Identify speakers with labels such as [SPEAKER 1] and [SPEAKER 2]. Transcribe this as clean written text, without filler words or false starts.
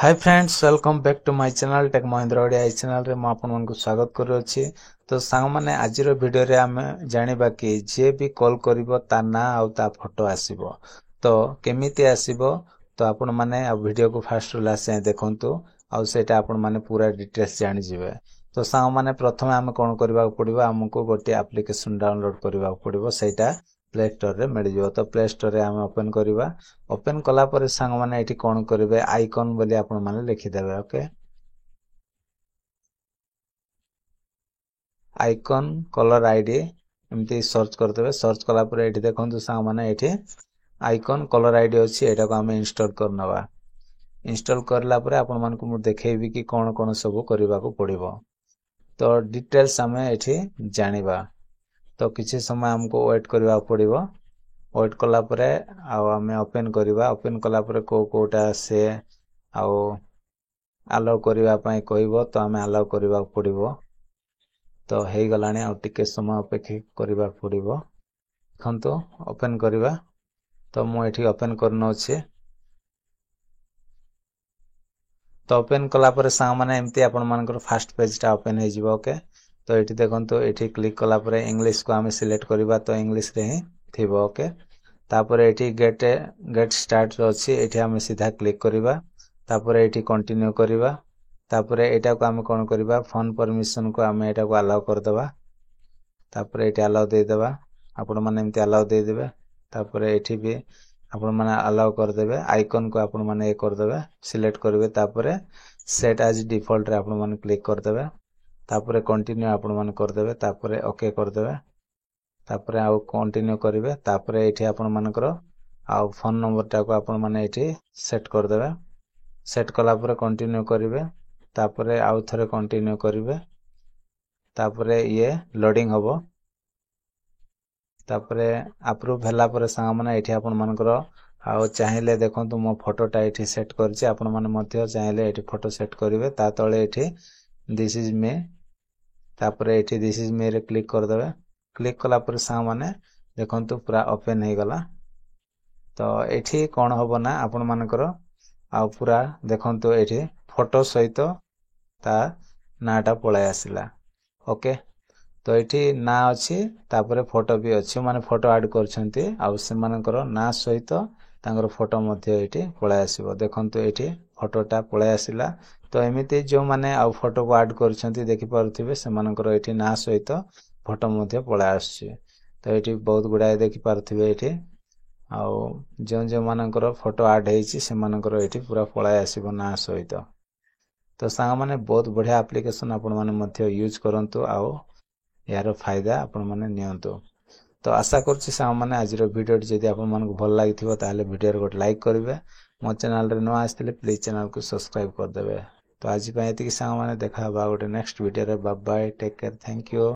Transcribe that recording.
[SPEAKER 1] Hi friends welcome back to my channel tech Mahindra Odia आई channel रे आपको स्वागत करूँगी। तो सांग मैंने आज वीडियो रे आम जानिबा कि जे भी कॉल करिवो ता ना आउ ता फोटो आसीबो तो केमिति आसीबो। तो आपण माने वीडियो को फास्ट रु लास्ट जाए देखंतु आउ सेटा आपण माने पूरा डिटेल्स जानि जिवे। तो सांग माने प्रथमे आम कोन करबा पड़िबो, हमको गोटे एप्लिकेशन डाउनलोड करबा पड़िबो, सेटा प्ले स्टोर रे मिल जिवो। तो प्ले स्टोर रे आम ओपन करबा। ओपन कला पर सांग माने एठी कोन करिवे आइकन बोली आपण माने लिखि देबे। ओके, आइकन कलर आईडी एमती सर्च करदेबे। सर्च कला पर एठी देखंतु सांग माने एठी आइकन कलर आईडी अछि, एटा को हम इंस्टॉल करनवा। इंस्टॉल करला पर आपण मानकु मु देखेबी कि कोन कोन सब करबा को पड़िबो। तो डिटेल्स हमें एठी जानिबा। तो किछि समय हमको वेट करबा पड़िबो। वेट कला पर आमे ओपन करबा। ओपन कला पर कोटा से आउ अलाउ करबा पई कहबो, तो आमे अलाउ करबा पड़िबो। तो हेई गलानी आ टिके समय अपेक्षा करबा पड़िबो। देखंतु ओपन करबा। तो मु एठी ओपन करनो छै। तो ओपन कला पर सांग माने एमती आपण मानकर फर्स्ट पेज टा ओपन हे जिवो। ओके, तो एठी देखंतु एठी क्लिक कला पर इंग्लिश को आमे सिलेक्ट करबा, तो इंग्लिश रे ही थिबो। ओके, तापर एठी गेट स्टार्ट रो अछि, एठी आमे सीधा क्लिक करबा। तापर एठी कंटिन्यू करबा। तापर एटा को आमे कोन करबा, फोन परमिशन को आमे एटा को अलाउ कर दबा। तापर एठी अलाउ दे देबा। आपण माने एमती अलाउ दे देबे। तापर एठी भी आपण माने अलाउ कर देबे। आइकन को आपण माने ए कर देबे, सिलेक्ट करबे। तापर सेट एज डिफॉल्ट रे आपण माने क्लिक कर देबे। तापर कंटिन्यू आपण माने कर देबे। तापर ओके कर देबे। तापर आउ कंटिन्यू करबे। तापर एठी आपण मानकर आउ फोन नंबर टा को आपण माने एठी सेट कर देबे। सेट कला पर कंटिन्यू करबे। तापर आउ थरे कंटिन्यू करबे। तापर ये लोडिंग होबो। तापर अप्रूव होला पर सांग माने एठी आपण मानकर आउ चाहिले देखंतु मो फोटोटा एठी सेट करछि। आपण माने मध्य चाहिले एठी फोटो सेट करिवे। ता तळे एठी दिस इज मी। तापर एठी दिस इज मी रे क्लिक कर देबे। क्लिक कला पर सांग माने देखंतु पूरा ओपन हे गला। तो एठी कोन होबो ना, आपण मानकर आउ पूरा देखंतु एठी फोटो सहित ता नाटा पळाय आसिला। ओके, तो एठी ना अछि, तापर फोटो भी अछि, माने फोटो ऐड करछंती आ से मानकर ना सहित तांगर फोटो मध्ये एठी पळाय आसीबो। देखंतु एठी फोटोटा पळाय आसिला। तो एमिति जो माने आ फोटो को ऐड करछंती देखि पारुथिबे, से मानकर एठी ना सहित फोटो मध्ये पळाय आछि। तो एठी बहुत गुडाय देखि पारुथिबे। एठी आ जो मानकर फोटो ऐड हेछि से मानकर एठी पूरा पळाय आसीबो ना सहित। तो सांग माने बहुत बढ़िया एप्लिकेशन आपण माने मध्ये यूज करंतु आ यार फायदा आपण माने नियंतु। तो आशा करछि सांग माने आज वीडियो जदि आपण मानकु भल लागिथिबो ताले वीडियो रे गोटे लाइक करिवे। मो चैनल रे न आस्थिले प्लीज चैनल को सब्सक्राइब कर देबे। तो आज पय एतिकी सांग माने देखा बा गोटे नेक्स्ट वीडियो रे। Bye bye, take care, thank you.